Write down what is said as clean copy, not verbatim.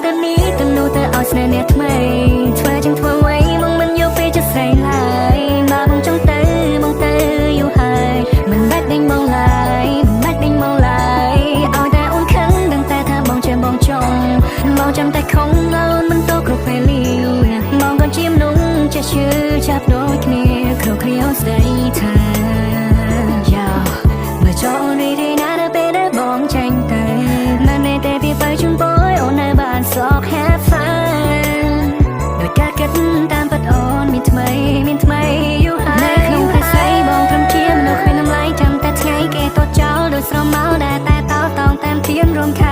តនេះទៅនោះទៅឲ្យស្នេហ៍អ្នកថ្មីធ្វើជាងធ្វើໄວមកមិនយកពេលจะแสงឡើយមកបងចង់ទៅមកទៅយូរហើយមិនបាច់ដេញមកឡើយមិនបាច់ដេញមកឡើយឲ្យតែអូនខឹងដឹងតែថាបងជាបងចង់បងចាំតែខំអូនមិនតគ្រប់ពេលលីបងក៏ជាមនុស្សចេះឈឺចាប់ដូចគ្នាគ្រប់គ្នាស្ដីថាយ៉ាបើចង់រីរីណាដល់ពេលដែលបងចាញ់ទៅមិនได้តែពីไปជុំបយអូននៅបានសោក have fun ដោយការគិតតាមពិតអូនមានថ្មីយូរហើយនៅក្នុងផ្ទះស្រីបងព្រមជាមនុស្សគ្មានតម្លៃចាំតែថ្ងៃគេតចោលដោយស្រមោលដែលតែតោតងតាមធៀនរំខា